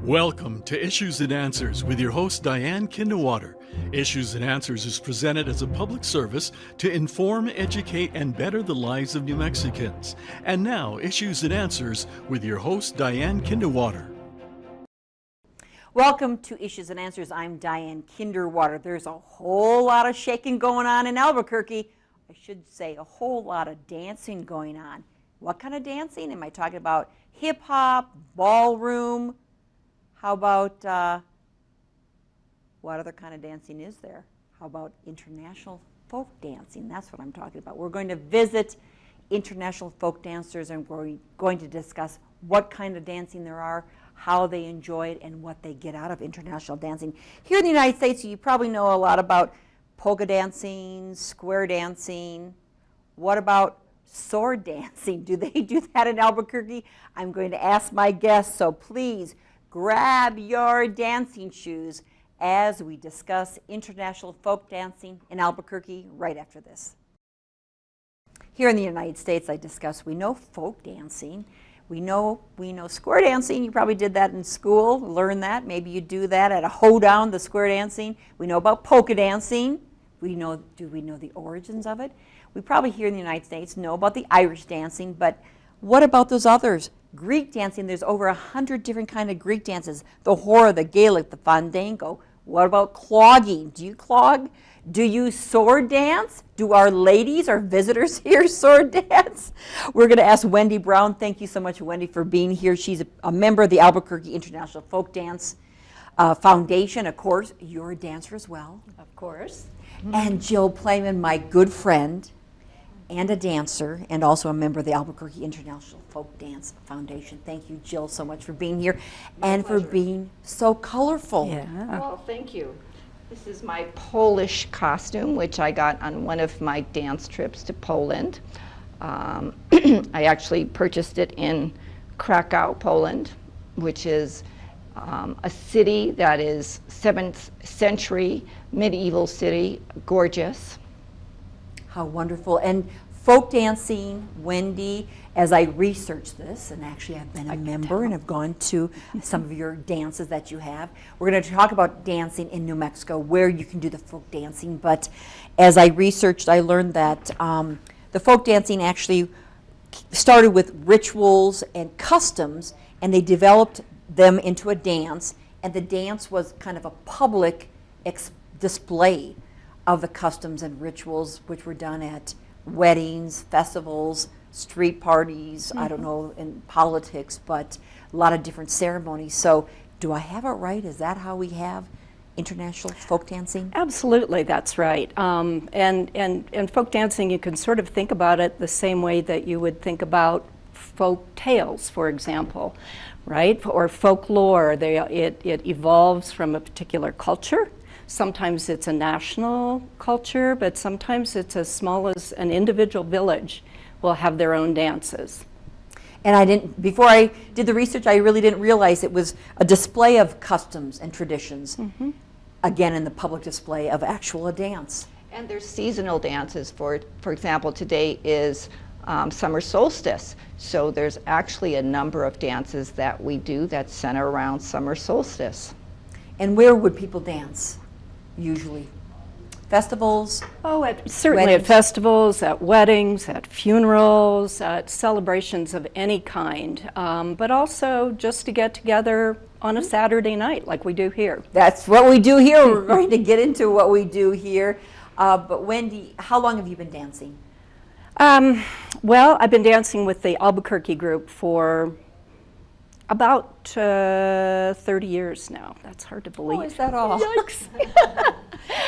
Welcome to Issues and Answers with your host Diane Kinderwater. Issues and Answers is presented as a public service to inform, educate, and better the lives of New Mexicans. And now, Issues and Answers with your host Diane Kinderwater. Welcome to Issues and Answers. I'm Diane Kinderwater. There's a whole lot of shaking going on in Albuquerque. I should say a whole lot of dancing going on. What kind of dancing? Am I talking about hip-hop, ballroom? How about, what other kind of dancing is there? How about international folk dancing? That's what I'm talking about. We're going to visit international folk dancers, and we're going to discuss what kind of dancing there are, how they enjoy it, and what they get out of international dancing. Here in the United States, you probably know a lot about polka dancing, square dancing. What about sword dancing? Do they do that in Albuquerque? I'm going to ask my guests, so please grab your dancing shoes as we discuss international folk dancing in Albuquerque right after this. Here in the United States, we know folk dancing. We know square dancing. You probably did that in school, learned that. Maybe you do that at a hoedown, the square dancing. We know about polka dancing. Do we know the origins of it? We probably here in the United States know about the Irish dancing, but what about those others? Greek dancing, there's over 100 different kind of Greek dances. The hora, the Gaelic, the fandango. What about clogging? Do you clog? Do you sword dance? Do our ladies, our visitors here, sword dance? We're going to ask Wendy Brown. Thank you so much, Wendy, for being here. She's a member of the Albuquerque International Folk Dance Foundation. Of course, you're a dancer as well. Of course. And Jill Playman, my good friend, and a dancer, and also a member of the Albuquerque International Folk Dance Foundation. Thank you, Jill, so much for being here and for being so colorful. Yeah. Well, thank you. This is my Polish costume, which I got on one of my dance trips to Poland. I actually purchased it in Krakow, Poland, which is a city that is 7th century medieval city, gorgeous. How wonderful. And folk dancing, Wendy, as I researched this, and actually I've been a member and have gone to some of your dances that you have. We're going to talk about dancing in New Mexico, where you can do the folk dancing. But as I researched, I learned that the folk dancing actually started with rituals and customs, and they developed them into a dance. And the dance was kind of a public display of the customs and rituals which were done at weddings, festivals, street parties, I don't know, in politics, but a lot of different ceremonies. So do I have it right? Is that how we have international folk dancing? Absolutely, that's right. And folk dancing, you can sort of think about it the same way that you would think about folk tales, for example, right? Or folklore. It evolves from a particular culture. Sometimes it's a national culture, but sometimes it's as small as an individual village will have their own dances. And before I did the research, I really didn't realize it was a display of customs and traditions, again, in the public display of actual dance. And there's seasonal dances. For example, today is summer solstice. So there's actually a number of dances that we do that center around summer solstice. And where would people dance? Usually festivals? Oh, certainly weddings. At festivals, at weddings, at funerals, at celebrations of any kind, but also just to get together on a Saturday night like we do here. That's what we do here. We're going to get into what we do here. But Wendy, how long have you been dancing? Well, I've been dancing with the Albuquerque group for about 30 years now. That's hard to believe. Oh, is that all? Yikes.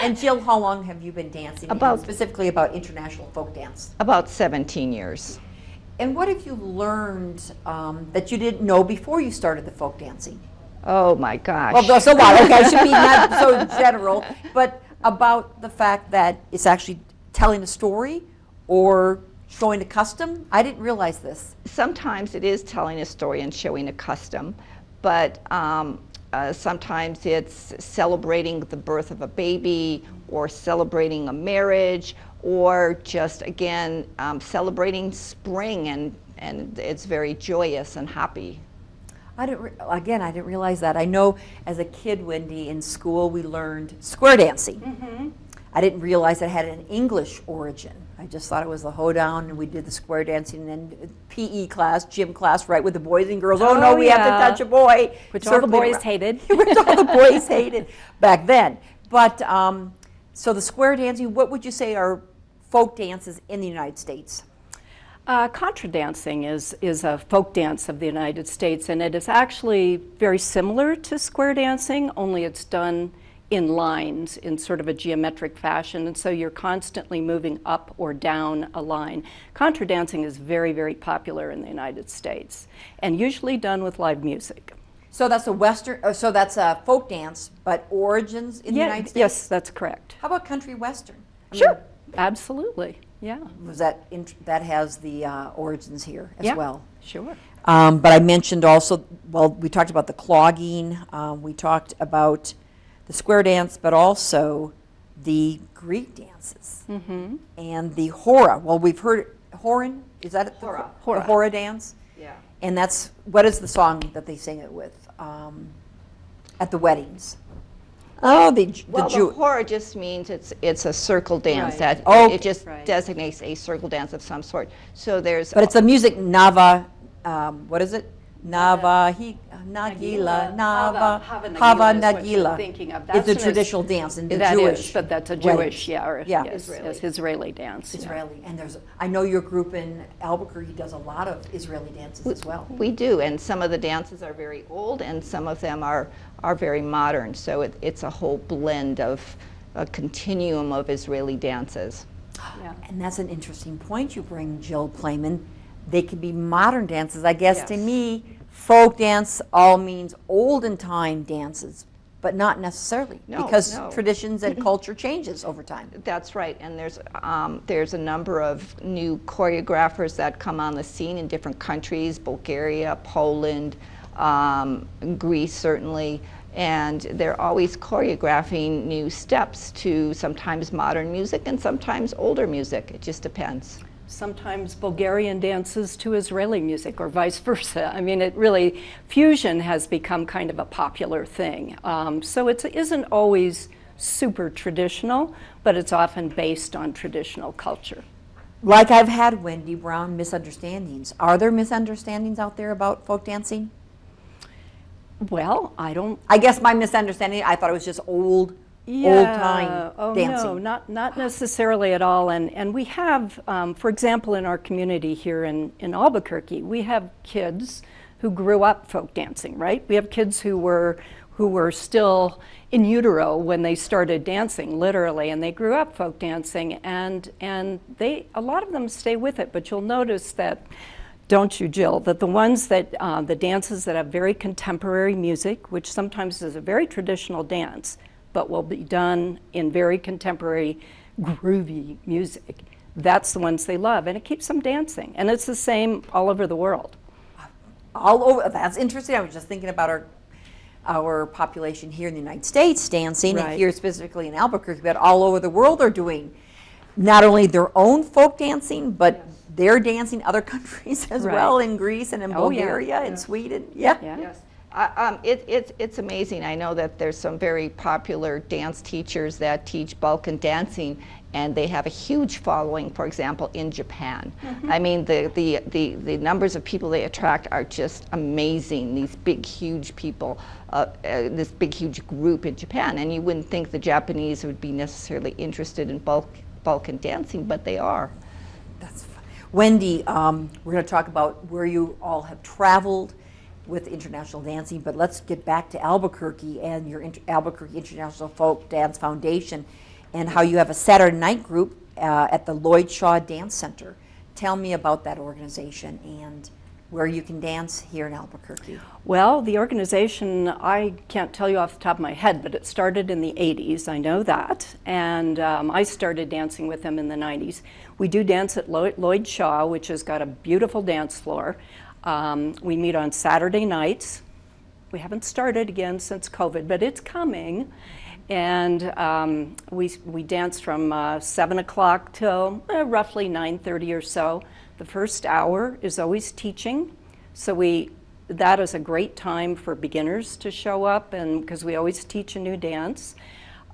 And Jill, how long have you been dancing? Specifically about international folk dance? About 17 years. And what have you learned that you didn't know before you started the folk dancing? Oh my gosh. Well, so what? Okay, I should be not so general, but about the fact that it's actually telling a story or showing a custom? I didn't realize this. Sometimes it is telling a story and showing a custom, but sometimes it's celebrating the birth of a baby or celebrating a marriage or just, again, celebrating spring, and it's very joyous and happy. Again, I didn't realize that. I know as a kid, Wendy, in school we learned square dancing. I didn't realize it had an English origin. I just thought it was the hoedown, and we did the square dancing, and then PE class, gym class, right, with the boys and girls. Oh, no, we have to touch a boy. Which all the boys hated. Which all the boys hated back then. But, so the square dancing, what would you say are folk dances in the United States? Contra dancing is a folk dance of the United States, and it is actually very similar to square dancing, only it's done in lines in sort of a geometric fashion, and so you're constantly moving up or down a line. Contra dancing is very, very popular in the United States, and usually done with live music. So that's that's a folk dance, but origins in the United States? Yes, that's correct. How about country western? Sure, absolutely, yeah. Was that has the origins here as well? Sure. But I mentioned also, well, we talked about the clogging, we talked about the square dance, but also the Greek dances and the hora. Well, we've heard horin. Is that it? Hora. The hora dance. Yeah. And what is the song that they sing it with at the weddings? Oh, the hora just means it's a circle dance that it just designates a circle dance of some sort. So there's. But it's a music nava. What is it? Nagila, Hava Nagila. It's a traditional dance in the Jewish. But that's a Jewish, Israeli dance. Israeli, and I know your group in Albuquerque does a lot of Israeli dances as well. We do, and some of the dances are very old, and some of them are very modern. So it's a whole blend of a continuum of Israeli dances. Yeah. And that's an interesting point you bring, Jill Playman. They can be modern dances. I guess to me, folk dance all means olden time dances, but not necessarily, because traditions and culture changes over time. That's right, and there's a number of new choreographers that come on the scene in different countries, Bulgaria, Poland, Greece certainly, and they're always choreographing new steps to sometimes modern music and sometimes older music. It just depends. Sometimes Bulgarian dances to Israeli music or vice versa. I mean, fusion has become kind of a popular thing. So it isn't always super traditional, but it's often based on traditional culture. Like I've had, Wendy Brown, misunderstandings. Are there misunderstandings out there about folk dancing? Well, I guess my misunderstanding, I thought it was just old-time dancing. No, not necessarily at all. And we have, for example, in our community here in Albuquerque, we have kids who grew up folk dancing, right? We have kids who were still in utero when they started dancing, literally, and they grew up folk dancing, and a lot of them stay with it. But you'll notice that, don't you, Jill, that the ones that, the dances that have very contemporary music, which sometimes is a very traditional dance, but will be done in very contemporary, groovy music, that's the ones they love, and it keeps them dancing. And it's the same all over the world. All over, that's interesting. I was just thinking about our population here in the United States dancing, and here specifically in Albuquerque, but all over the world are doing not only their own folk dancing, but they're dancing other countries as well, in Greece and in Bulgaria and Sweden. Yes. It's amazing. I know that there's some very popular dance teachers that teach Balkan dancing, and they have a huge following, for example, in Japan. I mean, the numbers of people they attract are just amazing. These big, huge people, this big, huge group in Japan, and you wouldn't think the Japanese would be necessarily interested in Balkan dancing, but they are. That's fun. Wendy, we're going to talk about where you all have traveled with international dancing, but let's get back to Albuquerque and your Albuquerque International Folk Dance Foundation and how you have a Saturday night group at the Lloyd Shaw Dance Center. Tell me about that organization and where you can dance here in Albuquerque. Well, the organization, I can't tell you off the top of my head, but it started in the 80s, I know that, and I started dancing with them in the 90s. We do dance at Lloyd Shaw, which has got a beautiful dance floor. We meet on Saturday nights. We haven't started again since COVID, but it's coming. And we dance from 7 o'clock till roughly 9:30 or so. The first hour is always teaching. So we that is a great time for beginners to show up, and because we always teach a new dance.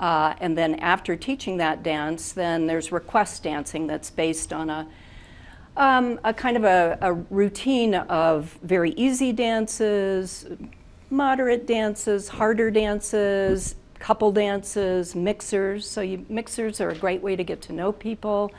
And then after teaching that dance, then there's request dancing that's based on a kind of a routine of very easy dances, moderate dances, harder dances, couple dances, mixers. So mixers are a great way to get to know people.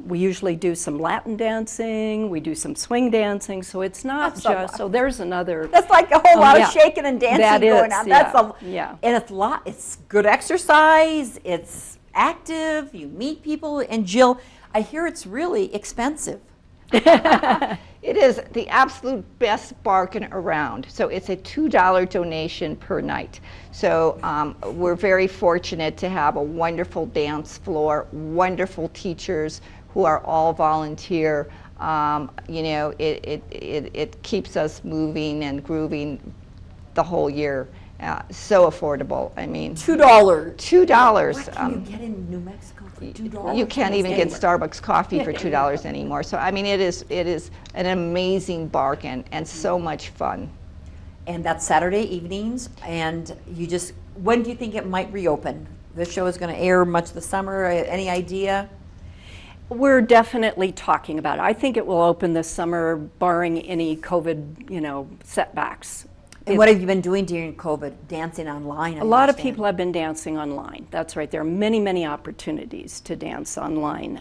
We usually do some Latin dancing, we do some swing dancing, so it's not just, so there's another. That's like a whole lot of shaking and dancing going on. Yeah, That's and it's good exercise, it's active, you meet people, and Jill, I hear it's really expensive. It is the absolute best bargain around. So it's a $2 donation per night. So we're very fortunate to have a wonderful dance floor, wonderful teachers who are all volunteer. You know, it keeps us moving and grooving the whole year. So affordable. I mean, $2. $2. What can you get in New Mexico for $2? You can't even get Starbucks coffee for $2 anymore. So I mean, it is an amazing bargain and so much fun. And that's Saturday evenings. And when do you think it might reopen? This show is going to air much this summer. Any idea? We're definitely talking about it. I think it will open this summer, barring any COVID, setbacks. And what have you been doing during COVID? Dancing online? A lot of people have been dancing online. That's right. There are many, many opportunities to dance online.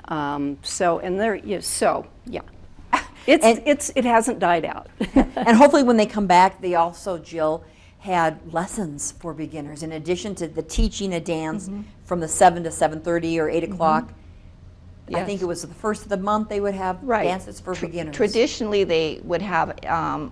It hasn't died out. And hopefully when they come back, they also, Jill, had lessons for beginners. In addition to the teaching a dance from the 7 to 7:30 or 8 o'clock, I think it was the first of the month they would have dances for beginners. Traditionally, they would have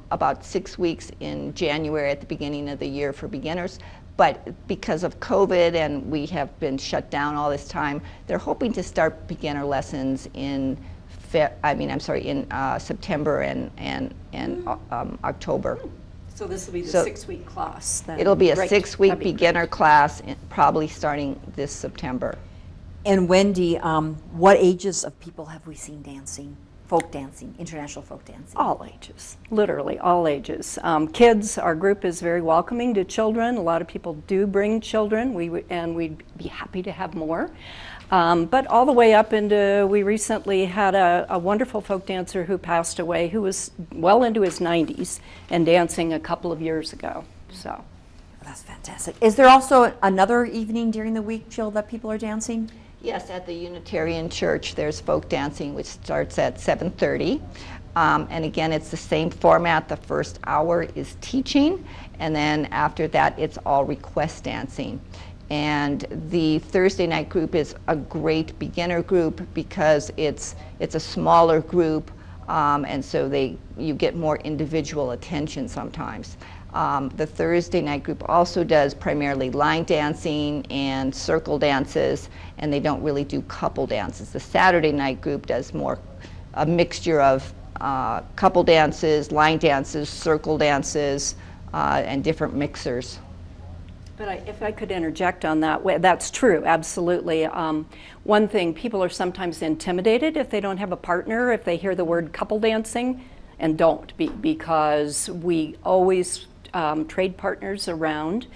about 6 weeks in January at the beginning of the year for beginners. But because of COVID and we have been shut down all this time, they're hoping to start beginner lessons in September and October. So this will be the 6-week class then. It'll be a 6-week beginner class, probably starting this September. And Wendy, what ages of people have we seen dancing? Folk dancing, international folk dancing? All ages, literally all ages. Kids, our group is very welcoming to children. A lot of people do bring children, and we'd be happy to have more. But all the way up into, we recently had a wonderful folk dancer who passed away, who was well into his 90s and dancing a couple of years ago. So that's fantastic. Is there also another evening during the week, Jill, that people are dancing? Yes, at the Unitarian Church, there's folk dancing, which starts at 7:30. And again, it's the same format. The first hour is teaching, and then after that, it's all request dancing. And the Thursday night group is a great beginner group because it's a smaller group, and so you get more individual attention sometimes. The Thursday night group also does primarily line dancing and circle dances, and they don't really do couple dances. The Saturday night group does more a mixture of couple dances, line dances, circle dances, and different mixers. But if I could interject on that, that's true, absolutely. One thing, people are sometimes intimidated if they don't have a partner, if they hear the word couple dancing, and don't, because we always trade partners around,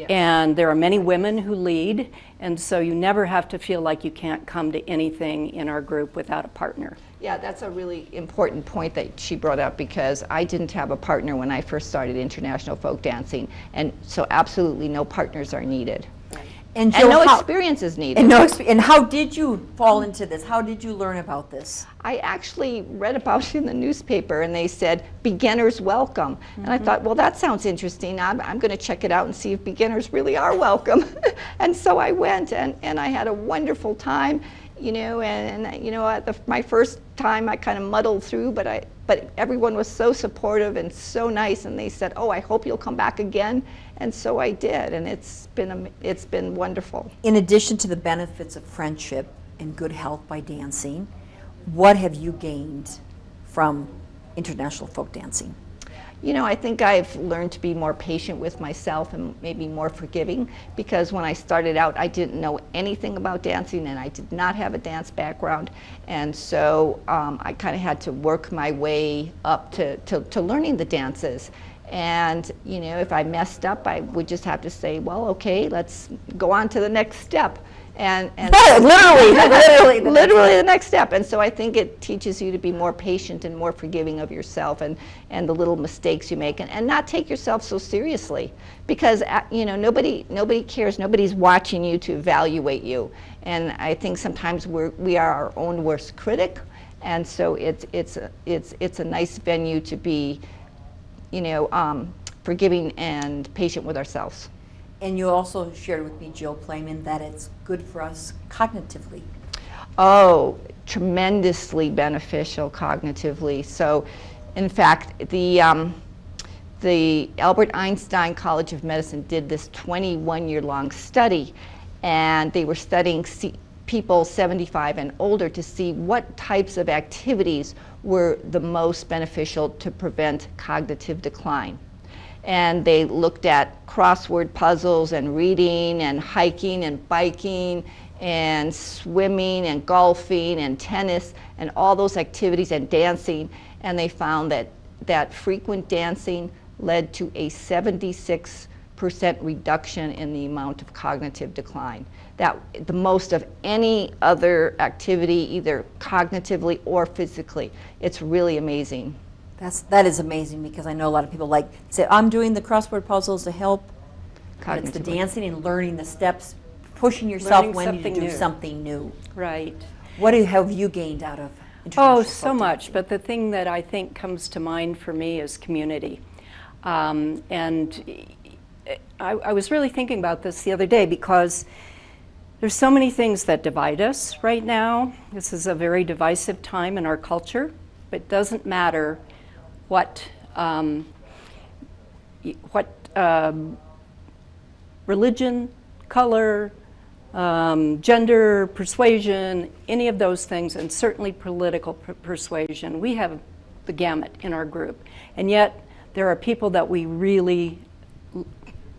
and there are many women who lead, and so you never have to feel like you can't come to anything in our group without a partner. Yeah, that's a really important point that she brought up, because I didn't have a partner when I first started international folk dancing, and so absolutely no partners are needed. And Jill, no experience is needed. And how did you fall into this? How did you learn about this? I actually read about it in the newspaper, and they said, beginners welcome. And I thought, well, that sounds interesting. I'm going to check it out and see if beginners really are welcome. And so I went, and I had a wonderful time, my first time I kind of muddled through, but everyone was so supportive and so nice, and they said, oh, I hope you'll come back again. And so I did, and it's been wonderful. In addition to the benefits of friendship and good health by dancing, what have you gained from international folk dancing? You know, I think I've learned to be more patient with myself and maybe more forgiving, because when I started out, I didn't know anything about dancing and I did not have a dance background. And so I kind of had to work my way up to learning the dances. And, you know, if I messed up, I would just have to say, well, okay, let's go on to the next step. And literally the next step. And so I think it teaches you to be more patient and more forgiving of yourself and the little mistakes you make, and not take yourself so seriously, because you know, nobody cares. Nobody's watching you to evaluate you. And I think sometimes we are our own worst critic, and so it's a nice venue to be, you know, forgiving and patient with ourselves. And you also shared with me, Jill Playman, that it's good for us cognitively. Oh, tremendously beneficial cognitively. So, in fact, the Albert Einstein College of Medicine did this 21-year-long study, and they were studying people 75 and older to see what types of activities were the most beneficial to prevent cognitive decline. And they looked at crossword puzzles and reading and hiking and biking and swimming and golfing and tennis and all those activities and dancing, and they found that frequent dancing led to a 76% reduction in the amount of cognitive decline. That the most of any other activity, either cognitively or physically. It's really amazing. That is amazing, because I know a lot of people like say, I'm doing the crossword puzzles to help. But it's the dancing and learning the steps, pushing yourself when you do something new. Right. What have you gained out of international folk so much, dancing? but the thing that I think comes to mind for me is community. And I was really thinking about this the other day, because there's so many things that divide us right now. This is a very divisive time in our culture, but it doesn't matter what religion, color, gender, persuasion, any of those things, and certainly political persuasion. We have the gamut in our group. And yet there are people that we really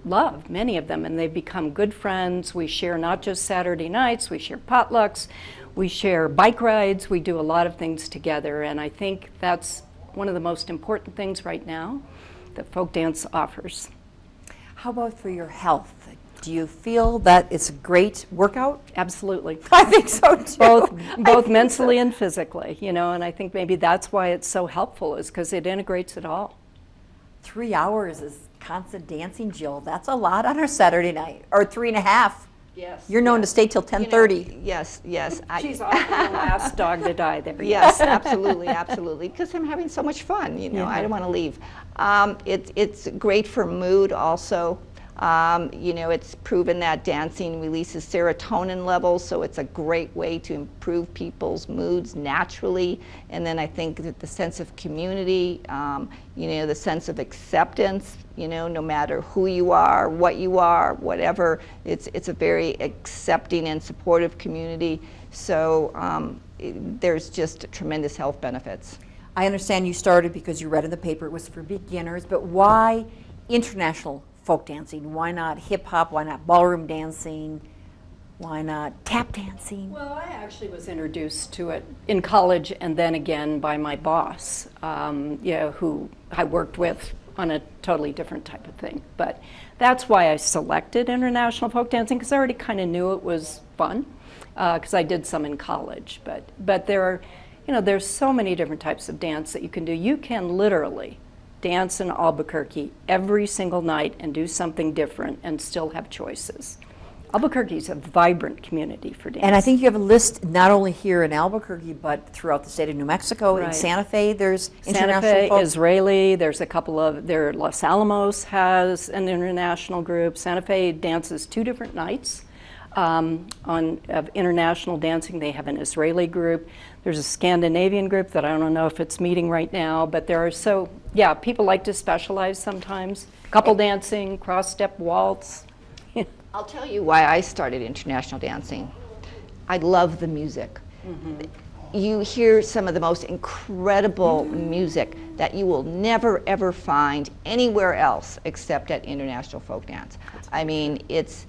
love, many of them, and they've become good friends. We share not just Saturday nights, we share potlucks, we share bike rides, we do a lot of things together, and I think that's one of the most important things right now that folk dance offers. How about for your health? Do you feel that it's a great workout? Absolutely. I think so too. Both mentally and physically, you know, and I think maybe that's why it's so helpful, is because it integrates it all. 3 hours is constant dancing, Jill. That's a lot on a Saturday night, or 3.5. Yes. You're known to stay till 10:30. You know, yes. She's often the last dog to die there. Yes, absolutely, because I'm having so much fun, you know, I don't want to leave. It's great for mood also. You know, it's proven that dancing releases serotonin levels, so it's a great way to improve people's moods naturally. And then I think that the sense of community, you know, the sense of acceptance, you know, no matter who you are, what you are, whatever, it's a very accepting and supportive community. So there's just tremendous health benefits. I understand you started because you read in the paper it was for beginners, but why international folk dancing? Why not hip hop? Why not ballroom dancing? Why not tap dancing? Well, I actually was introduced to it in college, and then again by my boss, who I worked with on a totally different type of thing. But that's why I selected international folk dancing, because I already kind of knew it was fun, because I did some in college. But there are, there's so many different types of dance that you can do. You can literally dance in Albuquerque every single night and do something different and still have choices. Albuquerque's a vibrant community for dance. And I think you have a list not only here in Albuquerque, but throughout the state of New Mexico. Right. In Santa Fe, there's Santa international Fe, folk. Israeli, there's a couple of, Los Alamos has an international group. Santa Fe dances 2 different nights of international dancing. They have an Israeli group. There's a Scandinavian group that I don't know if it's meeting right now, but there are people like to specialize sometimes. Couple dancing, cross-step waltz. I'll tell you why I started international dancing. I love the music. Mm-hmm. You hear some of the most incredible music that you will never ever find anywhere else except at International Folk Dance. I mean, it's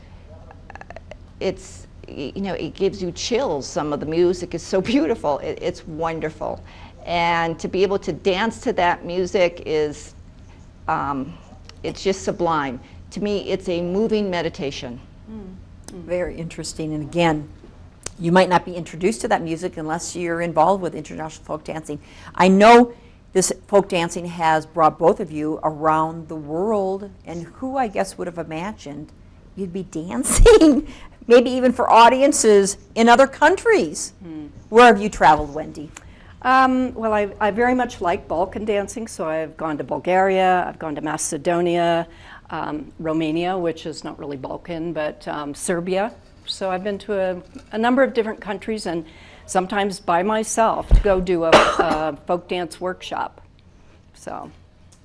you know, it gives you chills. Some of the music is so beautiful. It's wonderful. And to be able to dance to that music is, it's just sublime. To me, it's a moving meditation. Very interesting. And again, you might not be introduced to that music unless you're involved with international folk dancing. I know this folk dancing has brought both of you around the world, and who I guess would have imagined you'd be dancing, maybe even for audiences in other countries. Where have you traveled, Wendy? Well, I very much like Balkan dancing, so I've gone to Bulgaria, I've gone to Macedonia, Romania, which is not really Balkan, but Serbia. So I've been to a number of different countries, and sometimes by myself to go do a folk dance workshop. So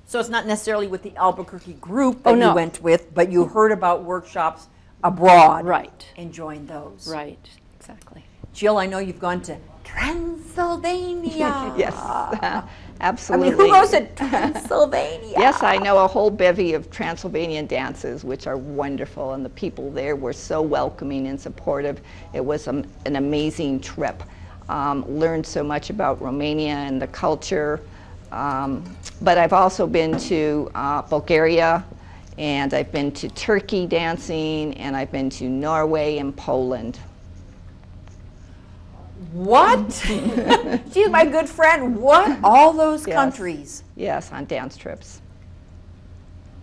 it's not necessarily with the Albuquerque group that Oh, no. you went with, but you heard about workshops abroad. Right. And joined those. Right, exactly. Jill, I know you've gone to Transylvania. Yes, I absolutely. mean, who goes to Transylvania? Yes, I know a whole bevy of Transylvanian dances, which are wonderful, and the people there were so welcoming and supportive. It was an amazing trip. Learned so much about Romania and the culture. But I've also been to Bulgaria, and I've been to Turkey dancing, and I've been to Norway and Poland. What? She's my good friend. What? All those Yes. countries. Yes, on dance trips.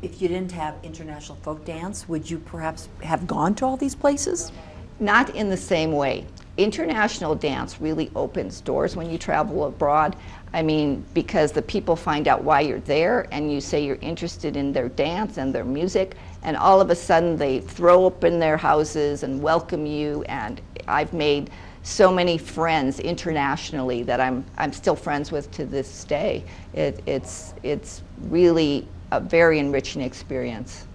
If you didn't have international folk dance, would you perhaps have gone to all these places? Not in the same way. International dance really opens doors when you travel abroad. I mean, because the people find out why you're there, and you say you're interested in their dance and their music, and all of a sudden they throw open their houses and welcome you. And I've made so many friends internationally that I'm still friends with to this day. It's really a very enriching experience.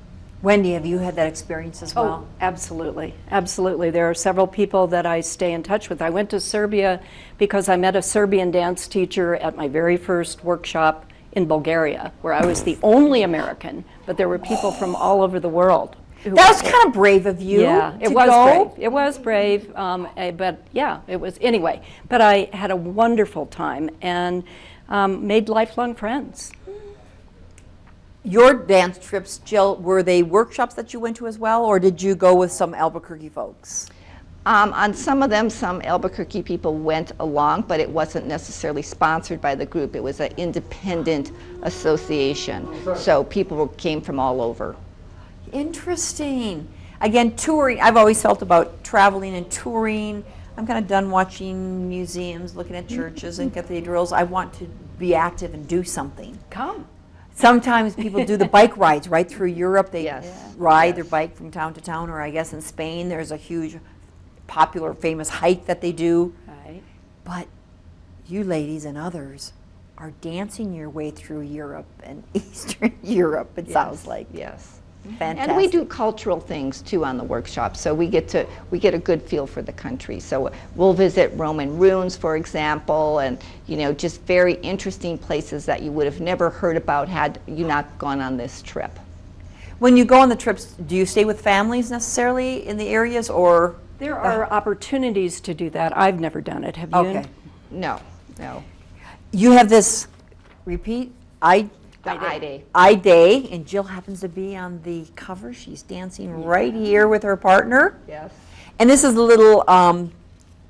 Wendy, have you had that experience as well? Oh, absolutely, absolutely. There are several people that I stay in touch with. I went to Serbia because I met a Serbian dance teacher at my very first workshop in Bulgaria, where I was the only American, but there were people from all over the world. That was kind of brave of you. Yeah, to it was go. brave. It was brave, but yeah, it was, anyway. But I had a wonderful time and made lifelong friends. Your dance trips, Jill, were they workshops that you went to as well, or did you go with some Albuquerque folks? On some of them, some Albuquerque people went along, but it wasn't necessarily sponsored by the group. It was an independent association. So people came from all over. Interesting. Again, touring, I've always felt about traveling and touring. I'm kind of done watching museums, looking at churches and cathedrals. I want to be active and do something. Come. Sometimes people do the bike rides right through Europe. They Yes. ride Yes. their bike from town to town, or I guess in Spain there's a huge, popular, famous hike that they do. Right. But you ladies and others are dancing your way through Europe and Eastern Europe, it sounds like. Yes. Fantastic. And we do cultural things too on the workshop, so we get a good feel for the country. So we'll visit Roman ruins, for example, and just very interesting places that you would have never heard about had you not gone on this trip. When you go on the trips, do you stay with families necessarily in the areas, or? There are opportunities to do that. I've never done it. Have you? Okay. No. You have this, repeat, The I Day, and Jill happens to be on the cover. She's dancing right here with her partner. Yes. And this is a little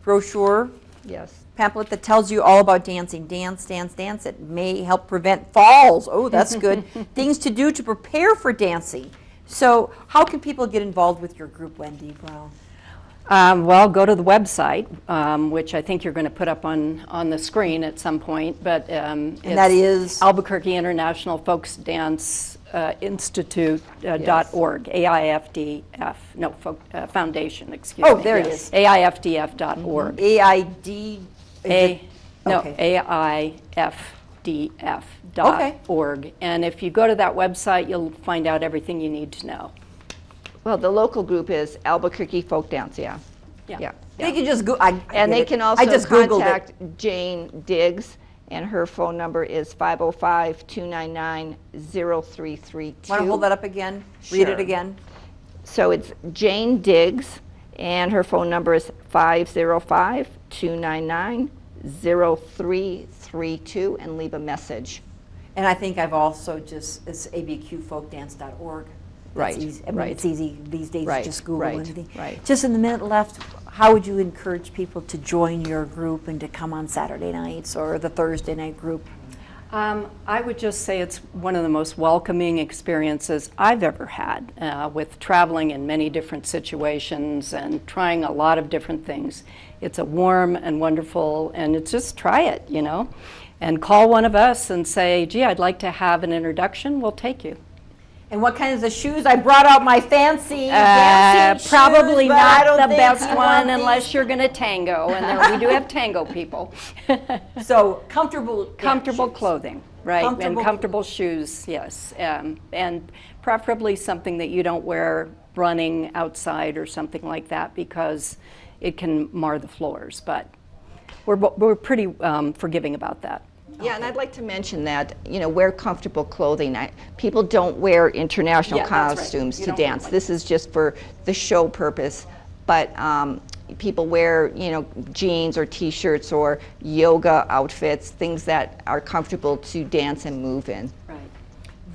brochure, Yes. pamphlet that tells you all about dancing. Dance, dance, dance. It may help prevent falls. Oh, that's good. Things to do to prepare for dancing. So how can people get involved with your group, Wendy Brown? Well, go to the website, which I think you're going to put up on the screen at some point. But and that is? Albuquerque International Folk Dance Institute.org, AIFDF, no, Foundation, excuse me. Oh, there it is. AIFDF.org. AID? Okay. AIFDF.org. And if you go to that website, you'll find out everything you need to know. Well, the local group is Albuquerque Folk Dance, yeah. Yeah. Yeah. They can just go. And they can also I just Googled contact it. Jane Diggs, and her phone number is 505-299-0332. Want to hold that up again? Read it Sure. again. So it's Jane Diggs, and her phone number is 505-299-0332, and leave a message. And I think I've also it's abqfolkdance.org. Right, That's easy. I mean, right. it's easy these days Right, to just Google right, anything. right. Just in the minute left, how would you encourage people to join your group and to come on Saturday nights or the Thursday night group? I would just say it's one of the most welcoming experiences I've ever had with traveling in many different situations and trying a lot of different things. It's a warm and wonderful, and it's just try it, you know, and call one of us and say, gee, I'd like to have an introduction. We'll take you. And what kinds of shoes? I brought out my fancy dancing Probably shoes, but I not don't the think best you want one these. unless you're going to tango, and we do have tango people. So comfortable Comfortable shoes. clothing, right, Comfortable- and comfortable shoes, yes, and preferably something that you don't wear running outside or something like that because it can mar the floors, but we're pretty forgiving about that. Yeah, and I'd like to mention that, you know, wear comfortable clothing. People don't wear international Yeah, that's right. costumes You to don't wear dance. like- This is just for the show purpose. But people wear, you know, jeans or t-shirts or yoga outfits, things that are comfortable to dance and move in. Right.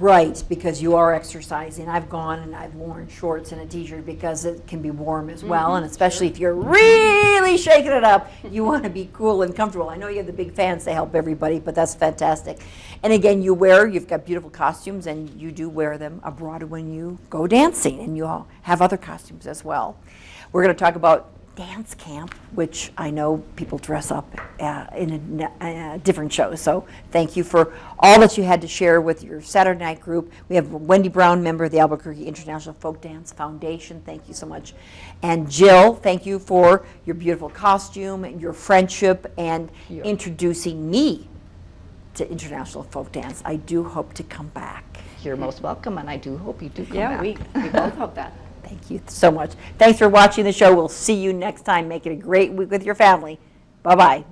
Right, because you are exercising. I've gone and I've worn shorts and a t-shirt because it can be warm as well, and especially if you're really shaking it up, you want to be cool and comfortable. I know you have the big fans to help everybody, but that's fantastic. And again, you've got beautiful costumes, and you do wear them abroad when you go dancing, and you all have other costumes as well. We're going to talk about dance camp, which I know people dress up in different shows. So thank you for all that you had to share with your Saturday night group. We have Wendy Brown, member of the Albuquerque International Folk Dance Foundation. Thank you so much. And Jill, thank you for your beautiful costume, your friendship, and introducing me to international folk dance. I do hope to come back. You're most welcome, and I do hope you do come Yeah, back. we both hope that. Thank you so much. Thanks for watching the show. We'll see you next time. Make it a great week with your family. Bye-bye.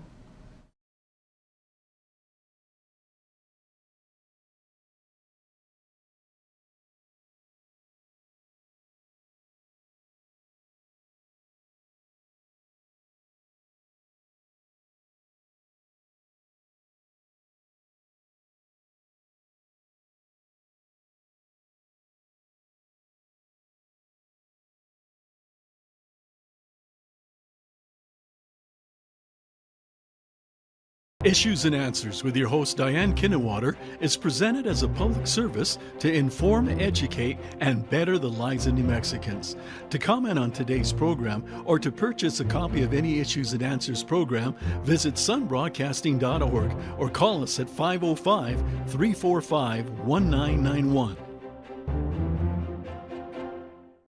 Issues and Answers with your host Diane Kinnewater is presented as a public service to inform, educate, and better the lives of New Mexicans. To comment on today's program or to purchase a copy of any Issues and Answers program, visit sunbroadcasting.org or call us at 505-345-1991.